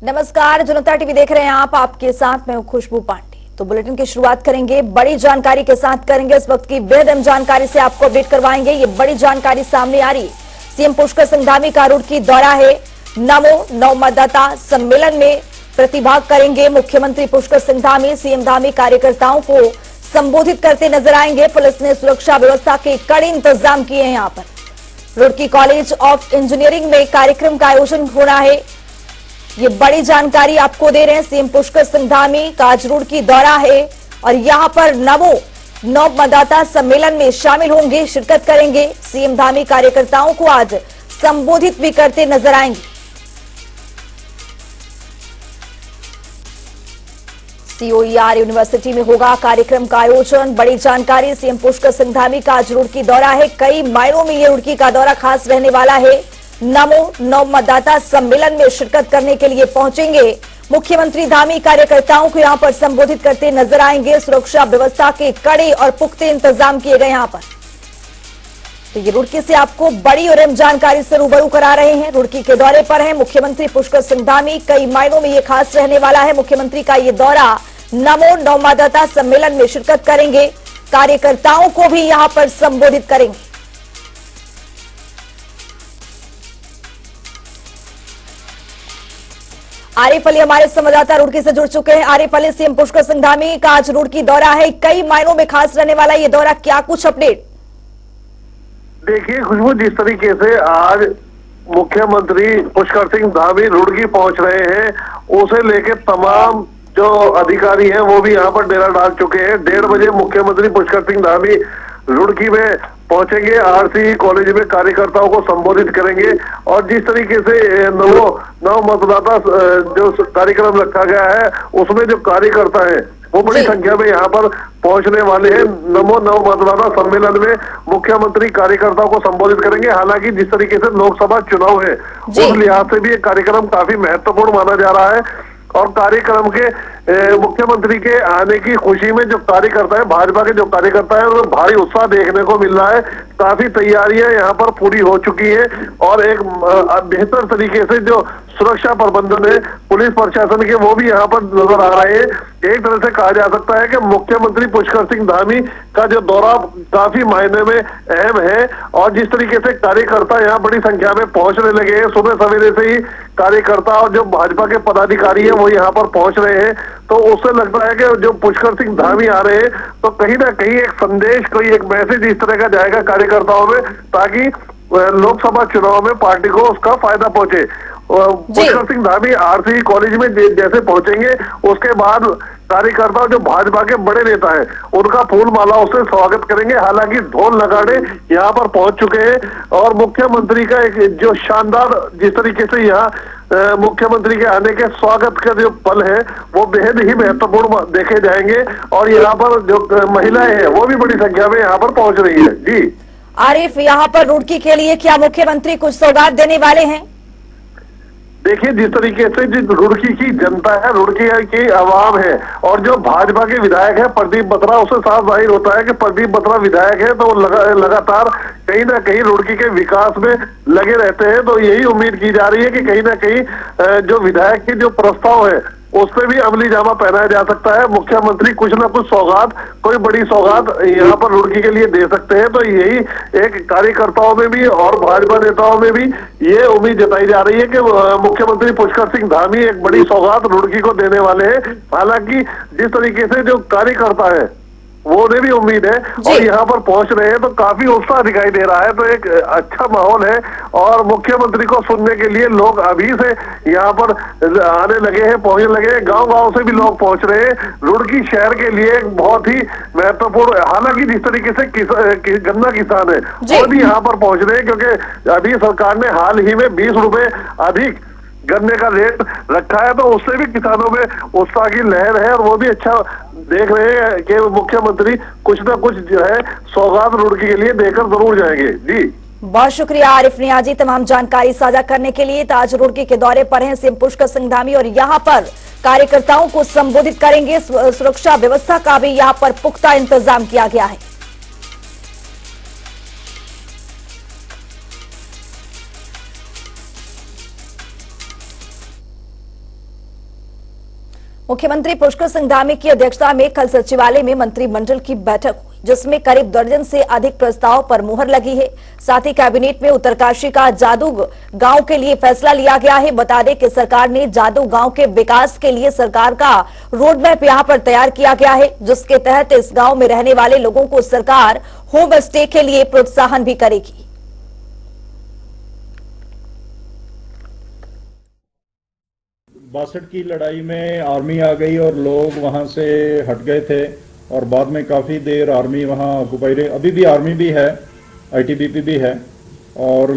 नमस्कार, जनता टीवी देख रहे हैं आप। आपके साथ मैं हूं खुशबू पांडे। तो बुलेटिन की शुरुआत करेंगे बड़ी जानकारी के साथ करेंगे। इस वक्त की बेहद अहम जानकारी से आपको अपडेट करवाएंगे। ये बड़ी जानकारी सामने आ रही। सीएम पुष्कर सिंह धामी का रुड़की दौरा है। नमो नवमतदाता सम्मेलन में प्रतिभाग करेंगे मुख्यमंत्री पुष्कर सिंह धामी। सीएम धामी कार्यकर्ताओं को संबोधित करते नजर आएंगे। पुलिस ने सुरक्षा व्यवस्था के कड़े इंतजाम किए हैं। यहाँ पर रुड़की कॉलेज ऑफ इंजीनियरिंग में कार्यक्रम का आयोजन हो रहा है। ये बड़ी जानकारी आपको दे रहे हैं। सीएम पुष्कर सिंह धामी का आज रुड़की दौरा है और यहां पर नमो नवमतदाता सम्मेलन में शामिल होंगे, शिरकत करेंगे। सीएम धामी कार्यकर्ताओं को आज संबोधित भी करते नजर आएंगे। सीओईआर यूनिवर्सिटी में होगा कार्यक्रम का आयोजन। बड़ी जानकारी, सीएम पुष्कर सिंह धामी का आज रुड़की दौरा है। कई मायनों में ये रुड़की का दौरा खास रहने वाला है। नमो नवमतदाता सम्मेलन में शिरकत करने के लिए पहुंचेंगे मुख्यमंत्री धामी। कार्यकर्ताओं को यहां पर संबोधित करते नजर आएंगे। सुरक्षा व्यवस्था के कड़े और पुख्ते इंतजाम किए गए यहां पर। तो ये रुड़की से आपको बड़ी और अहम जानकारी से रूबरू करा रहे हैं। रुड़की के दौरे पर है मुख्यमंत्री पुष्कर सिंह धामी। कई मायनों में ये खास रहने वाला है। मुख्यमंत्री का ये दौरा, नमो नवमतदाता सम्मेलन में शिरकत करेंगे, कार्यकर्ताओं को भी यहां पर संबोधित करेंगे। आरिफ अली हमारे संवाददाता रुड़की से जुड़ चुके हैं। आरिफ अली, सीएम पुष्कर सिंह धामी का आज रुड़की दौरा है, कई मायनों में खास रहने वाला ये दौरा, क्या कुछ अपडेट? देखिए खुशबू, जिस तरीके से आज मुख्यमंत्री पुष्कर सिंह धामी रुड़की पहुंच रहे हैं, उसे लेके तमाम जो अधिकारी हैं वो भी यहाँ पर डेरा डाल चुके हैं। 1:30 बजे मुख्यमंत्री पुष्कर सिंह धामी रुड़की में पहुंचेंगे। आरसी कॉलेज में कार्यकर्ताओं को संबोधित करेंगे और जिस तरीके से नव मतदाता जो कार्यक्रम रखा गया है उसमें जो कार्यकर्ता है वो बड़ी संख्या में यहाँ पर पहुंचने वाले हैं। नमो नव मतदाता सम्मेलन में मुख्यमंत्री कार्यकर्ताओं को संबोधित करेंगे। हालांकि जिस तरीके से लोकसभा चुनाव है उस लिहाज से भी ये कार्यक्रम काफी महत्वपूर्ण माना जा रहा है और कार्यक्रम के मुख्यमंत्री के आने की खुशी में जो कार्यकर्ता है, भाजपा के जो कार्यकर्ता है, उनमें भारी उत्साह देखने को मिल रहा है। काफी तैयारियां यहाँ पर पूरी हो चुकी है और एक बेहतर तरीके से जो सुरक्षा प्रबंधन है पुलिस प्रशासन के, वो भी यहाँ पर नजर आ रहे हैं। एक तरह से कहा जा सकता है कि मुख्यमंत्री पुष्कर सिंह धामी का जो दौरा काफी मायने में अहम है और जिस तरीके से कार्यकर्ता यहाँ बड़ी संख्या में पहुंचने लगे हैं, सुबह सवेरे से ही कार्यकर्ता और जो भाजपा के पदाधिकारी है वो यहाँ पर पहुंच रहे हैं। तो उससे लगता है कि जो पुष्कर सिंह धामी आ रहे हैं तो कहीं ना कहीं एक संदेश, कोई एक मैसेज इस तरह का जाएगा कार्यकर्ताओं में, ताकि लोकसभा चुनाव में पार्टी को उसका फायदा पहुंचे। पुष्कर सिंह धामी आरसी कॉलेज में जैसे पहुंचेंगे उसके बाद कार्यकर्ता जो भाजपा के बड़े नेता हैं उनका फूल माला उससे स्वागत करेंगे। हालांकि ढोल नगाड़े यहाँ पर पहुंच चुके हैं और मुख्यमंत्री का एक जो शानदार जिस तरीके से यहाँ मुख्यमंत्री के आने के स्वागत का जो पल है वो बेहद ही महत्वपूर्ण देखे जाएंगे और यहाँ पर जो महिलाएं हैं वो भी बड़ी संख्या में यहाँ पर पहुंच रही है। जी आरिफ, यहाँ पर रुड़की के लिए क्या मुख्यमंत्री कुछ सौगात देने वाले हैं? देखिए जिस तरीके से जो रुड़की की जनता है, रुड़की की आवाम है और जो भाजपा के विधायक है प्रदीप बत्रा, उससे साफ जाहिर होता है कि प्रदीप बत्रा विधायक है तो लगातार कहीं ना कहीं रुड़की के विकास में लगे रहते हैं। तो यही उम्मीद की जा रही है कि कहीं ना कहीं जो विधायक के जो प्रस्ताव है उस पर भी अमली जामा पहनाया जा सकता है। मुख्यमंत्री कुछ ना कुछ सौगात, कोई बड़ी सौगात यहाँ पर रुड़की के लिए दे सकते हैं। तो यही एक कार्यकर्ताओं में भी और भाजपा नेताओं में भी ये उम्मीद जताई जा रही है कि मुख्यमंत्री पुष्कर सिंह धामी एक बड़ी सौगात रुड़की को देने वाले हैं। हालांकि जिस तरीके से जो कार्यकर्ता है वो ने भी उम्मीद है और यहाँ पर पहुंच रहे हैं तो काफी उत्साह दिखाई दे रहा है। तो एक अच्छा माहौल है और मुख्यमंत्री को सुनने के लिए लोग अभी से यहाँ पर आने लगे हैं, पहुंचने लगे हैं। गांव-गांव से भी लोग पहुंच रहे हैं। रुड़की शहर के लिए एक बहुत ही महत्वपूर्ण, हालांकि जिस तरीके से गन्ना किसान है वो भी यहाँ पर पहुंच रहे हैं क्योंकि अभी सरकार ने हाल ही में 20 रुपए अधिक गन्ने का रेट रखा है तो उससे भी किसानों में उत्साह की लहर है और वो भी अच्छा देख रहे हैं कि मुख्यमंत्री कुछ ना कुछ जो है सौगात रुड़की के लिए देकर जरूर जाएंगे। जी बहुत शुक्रिया आरिफ नियाजी तमाम जानकारी साझा करने के लिए। ताज रुड़की के दौरे पर हैं सीएम पुष्कर सिंह धामी और यहाँ पर कार्यकर्ताओं को संबोधित करेंगे। सुरक्षा व्यवस्था का भी यहाँ पर पुख्ता इंतजाम किया गया है। मुख्यमंत्री पुष्कर सिंह धामी की अध्यक्षता में कल सचिवालय में मंत्रिमंडल की बैठक हुई, जिसमें करीब दर्जन से अधिक प्रस्ताव पर मुहर लगी है। साथ ही कैबिनेट में उत्तरकाशी का जादू गांव के लिए फैसला लिया गया है। बता दें कि सरकार ने जादू गांव के विकास के लिए सरकार का रोड मैप यहां पर तैयार किया गया है, जिसके तहत इस गांव में रहने वाले लोगों को सरकार होम स्टे के लिए प्रोत्साहन भी करेगी। 62 की लड़ाई में आर्मी आ गई और लोग वहां से हट गए थे और बाद में काफ़ी देर आर्मी वहां ऑक्युपाई रही। अभी भी आर्मी भी है, आईटीबीपी भी है और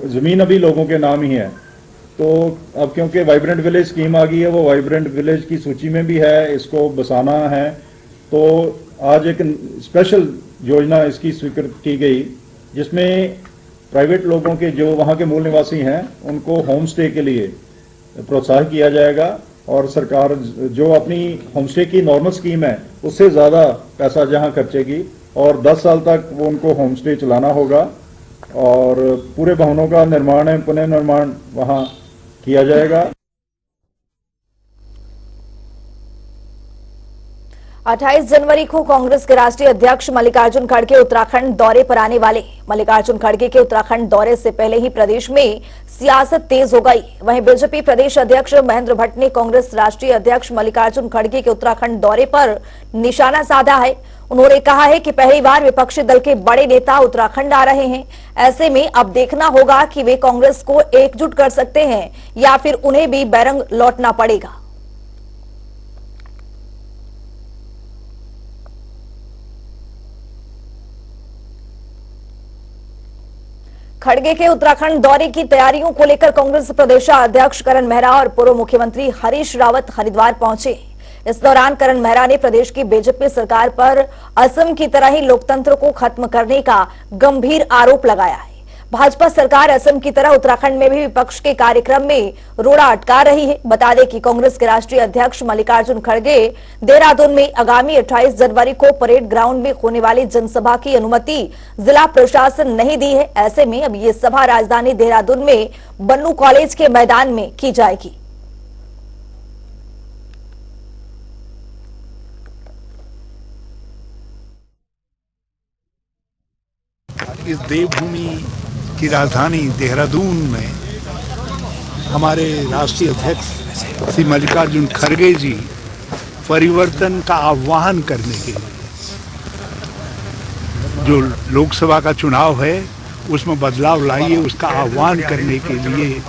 ज़मीन अभी लोगों के नाम ही है। तो अब क्योंकि वाइब्रेंट विलेज स्कीम आ गई है, वो वाइब्रेंट विलेज की सूची में भी है, इसको बसाना है। तो आज एक स्पेशल योजना इसकी स्वीकृत की गई, जिसमें प्राइवेट लोगों के जो वहाँ के मूल निवासी हैं उनको होम स्टे के लिए प्रोत्साहित किया जाएगा और सरकार जो अपनी होमस्टे की नॉर्मल स्कीम है उससे ज़्यादा पैसा जहां खर्चेगी और 10 साल तक वो उनको होमस्टे चलाना होगा और पूरे भवनों का निर्माण पुनर्निर्माण वहां किया जाएगा। 28 जनवरी को कांग्रेस के राष्ट्रीय अध्यक्ष मल्लिकार्जुन खड़गे उत्तराखंड दौरे पर आने वाले। मल्लिकार्जुन खड़गे के उत्तराखंड दौरे से पहले ही प्रदेश में सियासत तेज हो गई। वहीं बीजेपी प्रदेश अध्यक्ष महेंद्र भट्ट ने कांग्रेस राष्ट्रीय अध्यक्ष मल्लिकार्जुन खड़गे के उत्तराखंड दौरे पर निशाना साधा है। उन्होंने कहा है कि पहली बार विपक्षी दल के बड़े नेता उत्तराखंड आ रहे हैं। ऐसे में अब देखना होगा कि वे कांग्रेस को एकजुट कर सकते हैं या फिर उन्हें भी बैरंग लौटना पड़ेगा। खड़गे के उत्तराखंड दौरे की तैयारियों को लेकर कांग्रेस प्रदेशाध्यक्ष करण मेहरा और पूर्व मुख्यमंत्री हरीश रावत हरिद्वार पहुंचे। इस दौरान करण मेहरा ने प्रदेश की बीजेपी सरकार पर असम की तरह ही लोकतंत्र को खत्म करने का गंभीर आरोप लगाया है। भाजपा सरकार असम की तरह उत्तराखंड में भी विपक्ष के कार्यक्रम में रोड़ा अटका रही है। बता दें कि कांग्रेस के राष्ट्रीय अध्यक्ष मल्लिकार्जुन खड़गे देहरादून में आगामी 28 जनवरी को परेड ग्राउंड में होने वाली जनसभा की अनुमति जिला प्रशासन नहीं दी है। ऐसे में अब ये सभा राजधानी देहरादून में बन्नू कॉलेज के मैदान में की जाएगी। इस देवभूमि की राजधानी देहरादून में हमारे राष्ट्रीय अध्यक्ष श्री मल्लिकार्जुन खड़गे जी परिवर्तन का आह्वान करने के लिए, जो लोकसभा का चुनाव है उसमें बदलाव लाइए, उसका आह्वान करने के लिए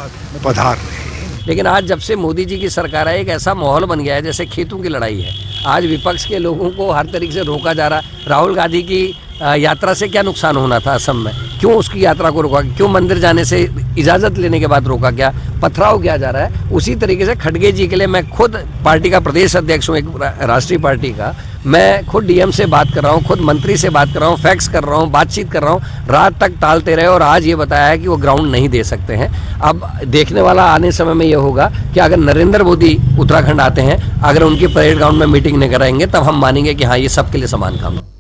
पधार रहे हैं। लेकिन आज जब से मोदी जी की सरकार है, एक ऐसा माहौल बन गया है जैसे खेतों की लड़ाई है। आज विपक्ष के लोगों को हर तरीके से रोका जा रहा है। राहुल गांधी की यात्रा से क्या नुकसान होना था असम में, क्यों उसकी यात्रा को रोका, क्यों मंदिर जाने से इजाज़त लेने के बाद रोका गया, पथराव किया जा रहा है। उसी तरीके से खड़गे जी के लिए मैं खुद पार्टी का प्रदेश अध्यक्ष हूँ, एक राष्ट्रीय पार्टी का, मैं खुद डीएम से बात कर रहा हूँ, खुद मंत्री से बात कर रहा हूँ, फैक्स कर रहा हूँ, बातचीत कर रहा हूँ, रात तक टालते रहे और आज ये बताया है कि वो ग्राउंड नहीं दे सकते हैं। अब देखने वाला आने समय में ये होगा कि अगर नरेंद्र मोदी उत्तराखंड आते हैं, अगर उनकी परेड ग्राउंड में मीटिंग नहीं कराएंगे, तब हम मानेंगे कि हाँ ये सबके लिए समान काम है।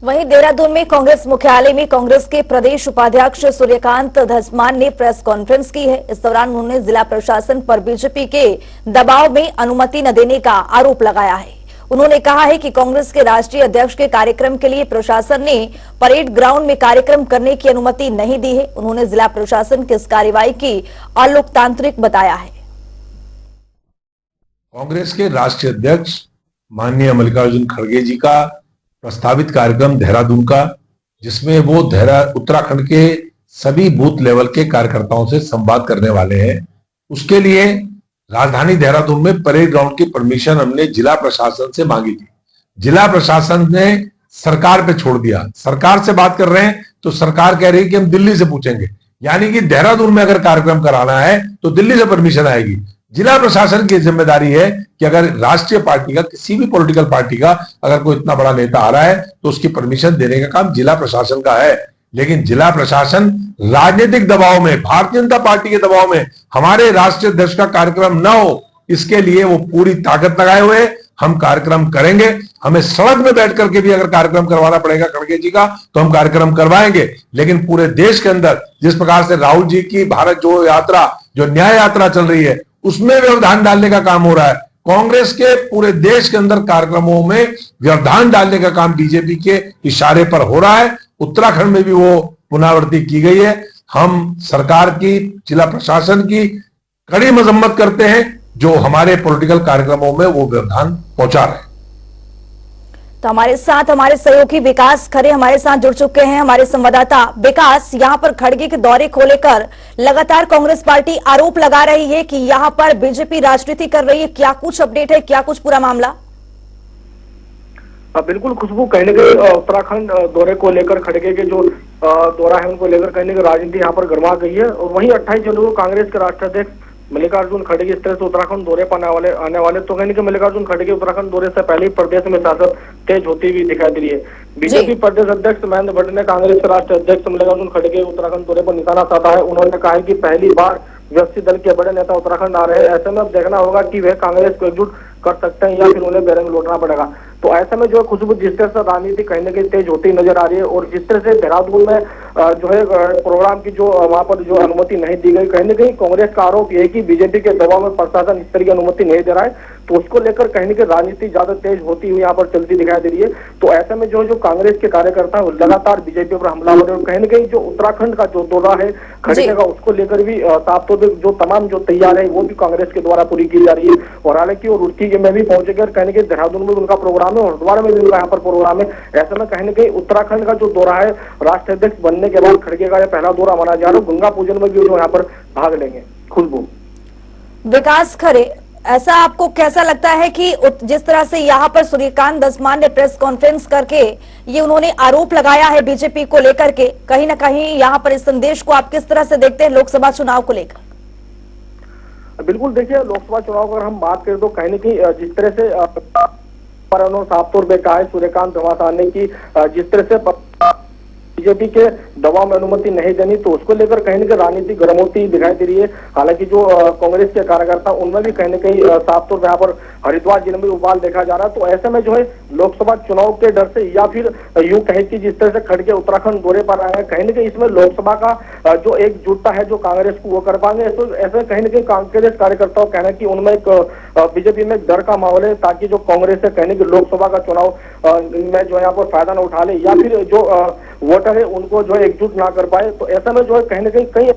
वहीं देहरादून में कांग्रेस मुख्यालय में कांग्रेस के प्रदेश उपाध्यक्ष सूर्यकांत धस्मान ने प्रेस कॉन्फ्रेंस की है। इस दौरान उन्होंने जिला प्रशासन पर बीजेपी के दबाव में अनुमति न देने का आरोप लगाया है। उन्होंने कहा है कि कांग्रेस के राष्ट्रीय अध्यक्ष के कार्यक्रम के लिए प्रशासन ने परेड ग्राउंड में कार्यक्रम करने की अनुमति नहीं दी है। उन्होंने जिला प्रशासन की इस कार्रवाई की अलोकतांत्रिक बताया है। कांग्रेस के राष्ट्रीय अध्यक्ष माननीय मल्लिकार्जुन खड़गे जी का प्रस्तावित कार्यक्रम देहरादून का, जिसमें वो उत्तराखंड के सभी बूथ लेवल के कार्यकर्ताओं से संवाद करने वाले हैं, उसके लिए राजधानी देहरादून में परेड ग्राउंड की परमिशन हमने जिला प्रशासन से मांगी थी। जिला प्रशासन ने सरकार पे छोड़ दिया। सरकार से बात कर रहे हैं तो सरकार कह रही है कि हम दिल्ली से पूछेंगे, यानी कि देहरादून में अगर कार्यक्रम कराना है तो दिल्ली से परमिशन आएगी। जिला प्रशासन की जिम्मेदारी है कि अगर राष्ट्रीय पार्टी का, किसी भी पॉलिटिकल पार्टी का अगर कोई इतना बड़ा नेता आ रहा है तो उसकी परमिशन देने का काम जिला प्रशासन का है। लेकिन जिला प्रशासन राजनीतिक दबाव में, भारतीय जनता पार्टी के दबाव में हमारे राष्ट्रीय अध्यक्ष का कार्यक्रम न हो, इसके लिए वो पूरी ताकत लगाए हुए। हम कार्यक्रम करेंगे, हमें सड़क में बैठ करके भी अगर कार्यक्रम करवाना पड़ेगा खड़गे जी का तो हम कार्यक्रम करवाएंगे। लेकिन पूरे देश के अंदर जिस प्रकार से राहुल जी की भारत जोड़ो यात्रा, जो न्याय यात्रा चल रही है, उसमें व्यवधान डालने का काम हो रहा है। कांग्रेस के पूरे देश के अंदर कार्यक्रमों में व्यवधान डालने का काम बीजेपी के इशारे पर हो रहा है। उत्तराखंड में भी वो पुनरावृत्ति की गई है। हम सरकार की, जिला प्रशासन की कड़ी मजम्मत करते हैं जो हमारे पॉलिटिकल कार्यक्रमों में वो व्यवधान पहुंचा रहे हैं। तो हमारे साथ हमारे सहयोगी विकास खरे हमारे साथ जुड़ चुके हैं, हमारे संवाददाता। विकास, यहां पर खड़गे के दौरे को लेकर लगातार कांग्रेस पार्टी आरोप लगा रही है कि यहां पर बीजेपी राजनीति कर रही है। क्या कुछ अपडेट है, क्या कुछ पूरा मामला? बिल्कुल खुशबू, कहीं न कहीं उत्तराखंड दौरे को लेकर खड़गे के जो दौरा है उनको लेकर कहीं न कहीं राजनीति यहाँ पर गर्मा गई है। और वहीं 28 जनवरी को कांग्रेस के राष्ट्रीय अध्यक्ष मल्लिकार्जुन खड़गे इस तरह से उत्तराखंड दौरे पर आने वाले तो कहीं न कहीं मल्लिकार्जुन खड़गे उत्तराखंड दौरे से पहले ही प्रदेश में शासन तेज होती हुई दिखाई दे रही है। बीजेपी प्रदेश अध्यक्ष महेंद्र भट्ट ने कांग्रेस के राष्ट्रीय अध्यक्ष मल्लिकार्जुन खड़गे उत्तराखंड दौरे पर निशाना साधा है। उन्होंने कहा है कि पहली बार विपक्षी दल के बड़े नेता उत्तराखंड आ रहे हैं, ऐसे में अब देखना होगा कि वह कांग्रेस को एकजुट कर सकते हैं या फिर उन्हें बेरंग लौटना पड़ेगा। तो ऐसे में जो है खुशबू, जिस तरह से राजनीति कहीं न कहीं तेज होती नजर आ रही है और जिस तरह से देहरादून में जो है प्रोग्राम की जो वहां पर जो अनुमति नहीं दी गई, कहीं न कहीं कांग्रेस का आरोप यह है कि बीजेपी के दबाव में प्रशासन इस तरह की अनुमति नहीं दे रहा है। तो उसको लेकर कहीं न कहीं राजनीति ज्यादा तेज होती हुई यहाँ पर चलती दिखाई दे रही है। तो ऐसे में जो कांग्रेस के कार्यकर्ता लगातार बीजेपी पर हमला हो रहे हैं। कहीं न कहीं जो उत्तराखंड का जो दौरा है खड़गे का, उसको लेकर भी साफ तौर पर जो तमाम जो तैयार है वो भी कांग्रेस के द्वारा पूरी की जा रही है। और हालांकि वो रुड़की में भी पहुंचेगा, कहीं न कहीं देहरादून में उनका प्रोग्राम है और हरिद्वार में भी उनका यहाँ पर प्रोग्राम है। ऐसे में कहीं न कहीं उत्तराखंड का जो दौरा है राष्ट्रीय अध्यक्ष बनने के बाद खड़गे का पहला दौरा माना जा रहा है। गंगा पूजन में भी जो यहाँ पर भाग लेंगे। खुशबू। विकास खरे, ऐसा आपको कैसा लगता है कि जिस तरह से यहाँ पर सूर्यकांत धस्मान ने प्रेस कॉन्फ्रेंस करके ये उन्होंने आरोप लगाया है बीजेपी को लेकर के, कहीं ना कहीं यहाँ पर इस संदेश को आप किस तरह से देखते हैं लोकसभा चुनाव को लेकर? बिल्कुल, देखिए लोकसभा चुनाव की अगर हम बात करें तो कहीं न कहीं जिस तरह से पर उन्होंने साफ तौर पर कहा है सूर्यकांत धस्मान ने की जिस तरह से बीजेपी के दबाव में अनुमति नहीं देनी, तो उसको लेकर कहीं न कहीं राजनीति गर्म होती दिखाई दे रही है। हालांकि जो कांग्रेस के कार्यकर्ता उनमें भी कहीं न कहीं साफ तौर पर यहाँ पर हरिद्वार जिले में उबाल देखा जा रहा है। तो ऐसे में जो है लोकसभा चुनाव के डर से या फिर यूं कहे कि जिस तरह से खड़गे उत्तराखंड दौरे पर आए हैं, कहीं न कहीं इसमें लोकसभा का जो एकजुटता है जो कांग्रेस को वो कर पाएंगे। ऐसे कहीं न कहीं कांग्रेस कार्यकर्ताओं का कहना है कि उनमें एक बीजेपी में डर का माहौल है ताकि जो कांग्रेस है कहीं न कहीं लोकसभा का चुनाव में जो यहाँ पर फायदा न उठा ले या फिर जो वोटर है उनको जो है एकजुट ना कर पाए। तो ऐसा में जो है कहीं न कहीं कई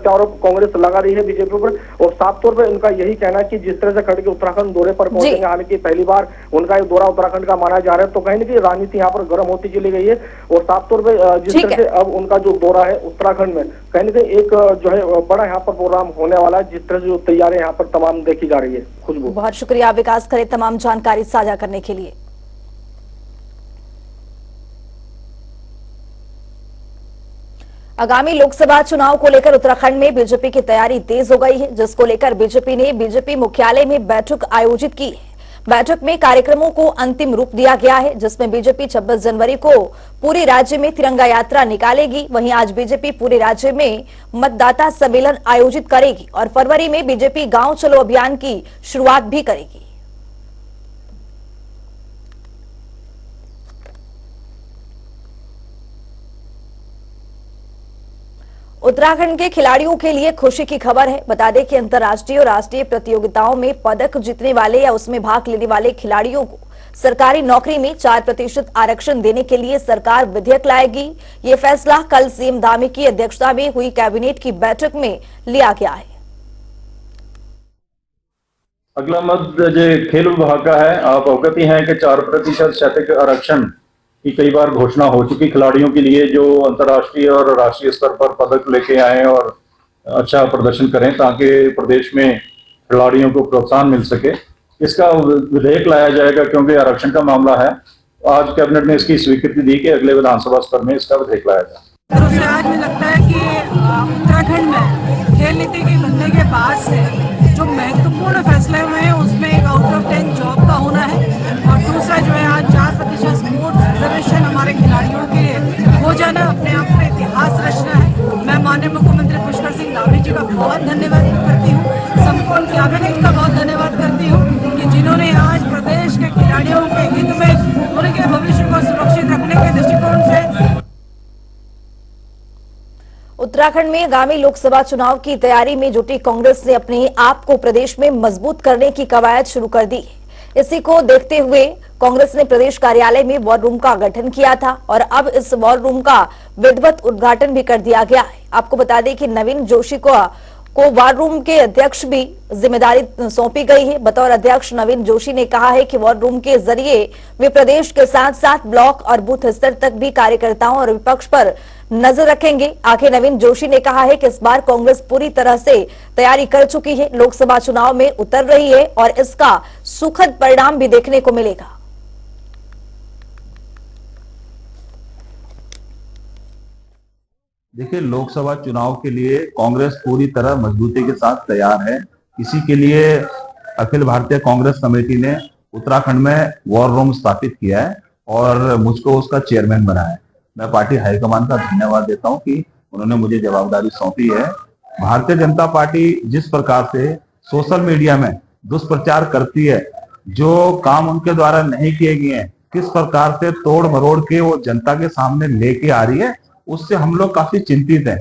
आरोप कांग्रेस लगा रही है बीजेपी पर और साफ तौर पर उनका यही कहना है कि जिस तरह से खड़गे उत्तराखंड दौरे पर पहुंचेंगे, हालांकि पहली बार उनका दौरा उत्तराखंड का माना जा रहा है, तो कहीं न कहीं राजनीति यहाँ पर गर्म होती चली गई है। और साफ तौर पर जिस तरह से अब उनका जो दौरा है उत्तराखंड में कहीं न कहीं एक जो है बड़ा यहाँ पर प्रोग्राम होने वाला है, जिस तरह से जो तैयारी यहाँ पर तमाम देखी जा रही है। खुशबू, बहुत शुक्रिया विकास खरे तमाम जानकारी साझा करने के लिए। आगामी लोकसभा चुनाव को लेकर उत्तराखंड में बीजेपी की तैयारी तेज हो गई है, जिसको लेकर बीजेपी ने बीजेपी मुख्यालय में बैठक आयोजित की है। बैठक में कार्यक्रमों को अंतिम रूप दिया गया है, जिसमें बीजेपी 26 जनवरी को पूरे राज्य में तिरंगा यात्रा निकालेगी। वहीं आज बीजेपी पूरे राज्य में मतदाता सम्मेलन आयोजित करेगी और फरवरी में बीजेपी गांव चलो अभियान की शुरुआत भी करेगी। उत्तराखंड के खिलाड़ियों के लिए खुशी की खबर है। बता दें कि अंतर्राष्ट्रीय और राष्ट्रीय प्रतियोगिताओं में पदक जीतने वाले या उसमें भाग लेने वाले खिलाड़ियों को सरकारी नौकरी में 4% आरक्षण देने के लिए सरकार विधेयक लाएगी। ये फैसला कल सीएम धामी की अध्यक्षता में हुई कैबिनेट की बैठक में लिया गया है। अगला मत खेल विभाग का है। आप अवगत ही हैं कि 4% क्षैतिज आरक्षण की कई बार घोषणा हो चुकी खिलाड़ियों के लिए जो अंतर्राष्ट्रीय और राष्ट्रीय स्तर पर पदक लेके आए और अच्छा प्रदर्शन करें ताकि प्रदेश में खिलाड़ियों को प्रोत्साहन मिल सके। इसका विधेयक लाया जाएगा क्योंकि आरक्षण का मामला है। आज कैबिनेट ने इसकी स्वीकृति दी कि अगले विधानसभा स्तर में इसका विधेयक लाया जाए। आज में लगता है कि उत्तराखंड में खेल नीति के बनने के बाद से जो महत्वपूर्ण फैसले हुए हैं उसमें एक आउट ऑफ 10 जॉब का होना है और दूसरा जो है आज 4% स्पोर्ट्स रिजर्वेशन हमारे खिलाड़ियों के लिए हो जाना अपने आप में इतिहास रचना है। मैं माननीय मुख्यमंत्री पुष्कर सिंह धामी जी का बहुत धन्यवाद करती हूँ, संपूर्ण कैबिनेट का बहुत धन्यवाद करती हूँ कि जिन्होंने आज प्रदेश के खिलाड़ियों के हित में उनके भविष्य को सुरक्षित रखने के दृष्टिकोण से उत्तराखंड में आगामी लोकसभा चुनाव की तैयारी में जुटी कांग्रेस ने अपने आप को प्रदेश में मजबूत करने की कवायद शुरू कर दी है। इसी को देखते हुए कांग्रेस ने प्रदेश कार्यालय में वॉर रूम का गठन किया था और अब इस वॉर रूम का विधिवत उद्घाटन भी कर दिया गया है। आपको बता दें कि नवीन जोशी को वॉर रूम के अध्यक्ष भी जिम्मेदारी सौंपी गई है। बतौर अध्यक्ष नवीन जोशी ने कहा है कि वॉर रूम के जरिए वे प्रदेश के साथ साथ ब्लॉक और बूथ स्तर तक भी कार्यकर्ताओं और विपक्ष पर नजर रखेंगे। आगे नवीन जोशी ने कहा है कि इस बार कांग्रेस पूरी तरह से तैयारी कर चुकी है, लोकसभा चुनाव में उतर रही है और इसका सुखद परिणाम भी देखने को मिलेगा। देखिए, लोकसभा चुनाव के लिए कांग्रेस पूरी तरह मजबूती के साथ तैयार है। इसी के लिए अखिल भारतीय कांग्रेस कमेटी ने उत्तराखंड में वॉर रूम स्थापित किया है और मुझको उसका चेयरमैन बनाया है। मैं पार्टी हाईकमान का धन्यवाद देता हूं कि उन्होंने मुझे जवाबदारी सौंपी है। भारतीय जनता पार्टी जिस प्रकार से सोशल मीडिया में दुष्प्रचार करती है, जो काम उनके द्वारा नहीं किए गए हैं, किस प्रकार से तोड़ मरोड़ के वो जनता के सामने लेके आ रही है, उससे हम लोग काफी चिंतित हैं।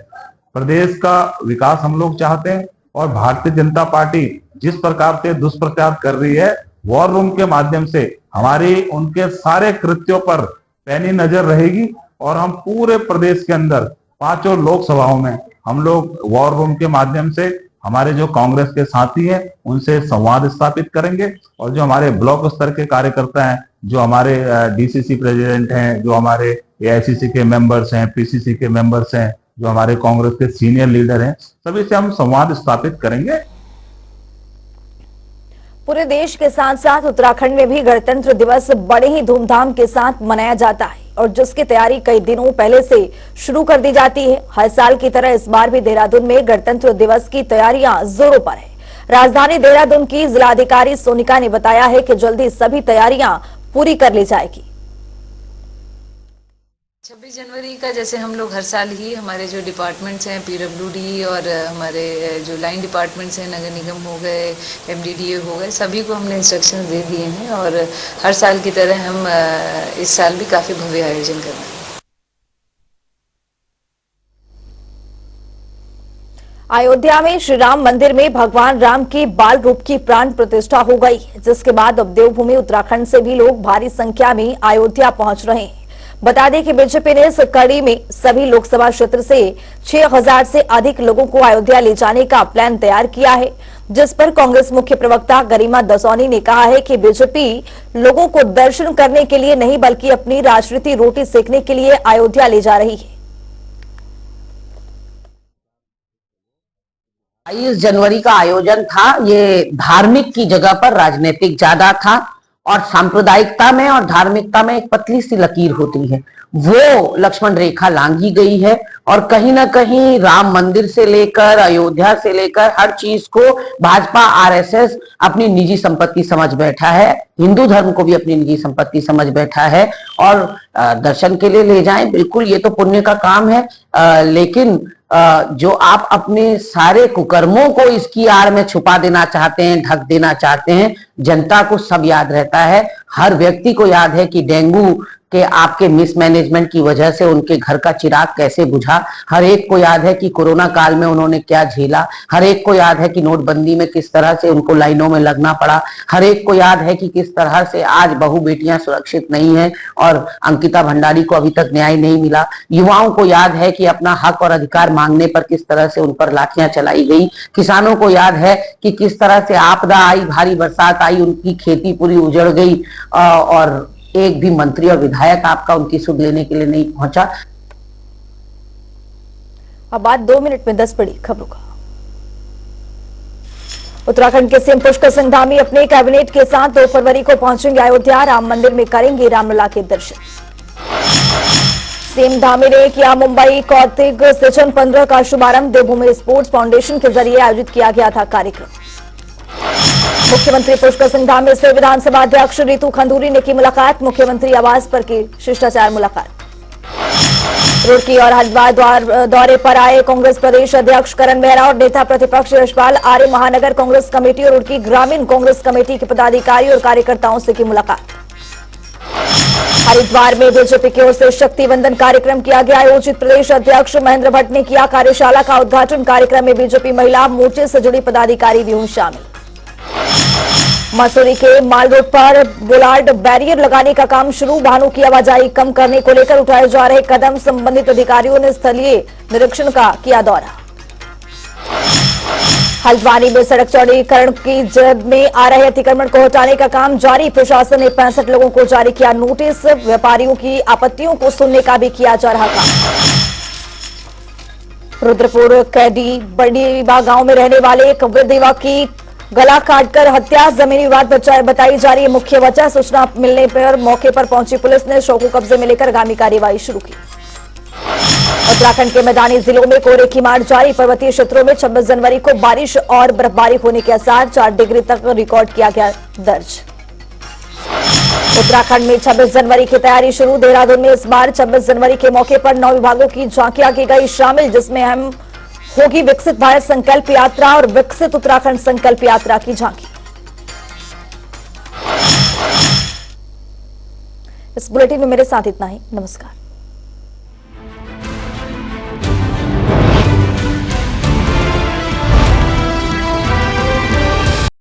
प्रदेश का विकास हम लोग चाहते हैं और भारतीय जनता पार्टी जिस प्रकार से दुष्प्रचार कर रही है, वॉर रूम के माध्यम से हमारी उनके सारे कृत्यों पर पैनी नजर रहेगी और हम पूरे प्रदेश के अंदर 5 लोकसभाओं में हम लोग वॉर रूम के माध्यम से हमारे जो कांग्रेस के साथी हैं उनसे संवाद स्थापित करेंगे और जो हमारे ब्लॉक स्तर के कार्यकर्ता हैं, जो हमारे डीसीसी प्रेसिडेंट हैं, जो हमारे एआईसीसी के मेंबर्स हैं, पीसीसी के मेंबर्स हैं, जो हमारे कांग्रेस के सीनियर लीडर हैं, सभी से हम संवाद स्थापित करेंगे। पूरे देश के साथ साथ उत्तराखंड में भी गणतंत्र दिवस बड़े ही धूमधाम के साथ मनाया जाता है और जिसकी तैयारी कई दिनों पहले से शुरू कर दी जाती है। हर साल की तरह इस बार भी देहरादून में गणतंत्र दिवस की तैयारियां जोरों पर है। राजधानी देहरादून की जिलाधिकारी सोनिका ने बताया है कि जल्दी सभी तैयारियां पूरी कर ली जाएगी। 26 जनवरी का जैसे हम लोग हर साल ही हमारे जो डिपार्टमेंट्स हैं, पीडब्ल्यूडी और हमारे जो लाइन डिपार्टमेंट्स हैं, नगर निगम हो गए, एमडीडीए हो गए, सभी को हमने इंस्ट्रक्शंस दे दिए हैं और हर साल की तरह हम इस साल भी काफ़ी भव्य आयोजन कर रहे हैं। अयोध्या में श्री राम मंदिर में भगवान राम के बाल रूप की प्राण प्रतिष्ठा हो गई, जिसके बाद अब देवभूमि उत्तराखंड से भी लोग भारी संख्या में अयोध्या पहुंच रहे हैं। बता दें कि बीजेपी ने इस कड़ी में सभी लोकसभा क्षेत्र से 6000 से अधिक लोगों को अयोध्या ले जाने का प्लान तैयार किया है, जिस पर कांग्रेस मुख्य प्रवक्ता गरिमा दसौनी ने कहा है कि बीजेपी लोगों को दर्शन करने के लिए नहीं बल्कि अपनी राजनीति रोटी सेकने के लिए अयोध्या ले जा रही है। 22 जनवरी का आयोजन था, ये धार्मिक की जगह पर राजनीतिक ज्यादा था और सांप्रदायिकता में और धार्मिकता में एक पतली सी लकीर होती है, वो लक्ष्मण रेखा लांघी गई है और कहीं ना कहीं राम मंदिर से लेकर अयोध्या से लेकर हर चीज को भाजपा आरएसएस अपनी निजी संपत्ति समझ बैठा है, हिंदू धर्म को भी अपनी निजी संपत्ति समझ बैठा है और दर्शन के लिए ले जाएं, बिल्कुल ये तो पुण्य का काम है, लेकिन जो आप अपने सारे कुकर्मों को इसकी आड़ में छुपा देना चाहते हैं, ढक देना चाहते हैं, जनता को सब याद रहता है। हर व्यक्ति को याद है कि डेंगू के आपके मिसमैनेजमेंट की वजह से उनके घर का चिराग कैसे बुझा। हर एक को याद है कि कोरोना काल में उन्होंने क्या झेला। हर एक को याद है कि नोटबंदी में किस तरह से उनको लाइनों में लगना पड़ा। हर एक को याद है कि किस तरह से आज बहू बेटियां सुरक्षित नहीं है और अंकिता भंडारी को अभी तक न्याय नहीं मिला। युवाओं को याद है कि अपना हक और अधिकार मांगने पर किस तरह से उन पर लाठियां चलाई गई। किसानों को याद है कि किस तरह से आपदा आई, भारी बरसात आई, उनकी खेती पूरी उजड़ गई और एक भी मंत्री और विधायक आपका उनकी सुध लेने के लिए नहीं पहुंचा। अब बात 2 मिनट में 10 बड़ी खबरों का। उत्तराखंड के सीएम पुष्कर सिंह धामी अपने कैबिनेट के साथ 2 फरवरी को पहुंचेंगे अयोध्या। राम मंदिर में करेंगे रामलला के दर्शन। सीएम धामी ने किया मुंबई कार्तिक सेशन 15 का शुभारंभ। देवभूमि स्पोर्ट्स फाउंडेशन के जरिए आयोजित किया गया था कार्यक्रम। मुख्यमंत्री पुष्कर सिंह धामी से विधानसभा अध्यक्ष रितु खंडूरी ने की मुलाकात। मुख्यमंत्री आवास पर की शिष्टाचार मुलाकात। रुड़की और हरिद्वार दौरे पर आए कांग्रेस प्रदेश अध्यक्ष करण मेहरा और नेता प्रतिपक्ष यशपाल आर्य। महानगर कांग्रेस कमेटी और रुड़की ग्रामीण कांग्रेस कमेटी के पदाधिकारी और कार्यकर्ताओं से की मुलाकात। हरिद्वार में बीजेपी की ओर से शक्ति वंदन कार्यक्रम किया गया। आयोजित प्रदेश अध्यक्ष महेंद्र भट्ट ने किया कार्यशाला का उद्घाटन। कार्यक्रम में बीजेपी महिला मोर्चे से जुड़ी पदाधिकारी भी हुए शामिल। मसूरी के माल रोड पर बुलार्ड बैरियर लगाने का काम शुरू। वाहनों की आवाजाही कम करने को लेकर उठाए जा रहे कदम, संबंधित अधिकारियों ने स्थलीय निरीक्षण का किया दौरा। हल्द्वानी में सड़क चौड़ीकरण की जद में आ रहे अतिक्रमण को हटाने का काम जारी। प्रशासन ने 65 लोगों को जारी किया नोटिस। व्यापारियों की आपत्तियों को सुनने का भी किया जा रहा काम। रुद्रपुर कैदी बड़ीवा गांव में रहने वाले एक वृद्ध युवक की गला काटकर हत्या, जमीनी विवाद बताई जा रही है मुख्य वजह। सूचना मिलने पर मौके पर पहुंची पुलिस ने शव को कब्जे में लेकर आगामी कार्यवाही शुरू की। उत्तराखंड के मैदानी जिलों में कोहरे की मार जारी। पर्वतीय क्षेत्रों में 26 जनवरी को बारिश और बर्फबारी होने के आसार। 4 डिग्री तक रिकॉर्ड किया गया दर्ज। उत्तराखंड में 26 जनवरी की तैयारी शुरू। देहरादून में इस बार 26 जनवरी के मौके पर 9 विभागों की झांकियां की गई शामिल, जिसमें अहम होगी विकसित भारत संकल्प यात्रा और विकसित उत्तराखंड संकल्प यात्रा की झांकी। इस बुलेटिन में मेरे साथ इतना ही। नमस्कार।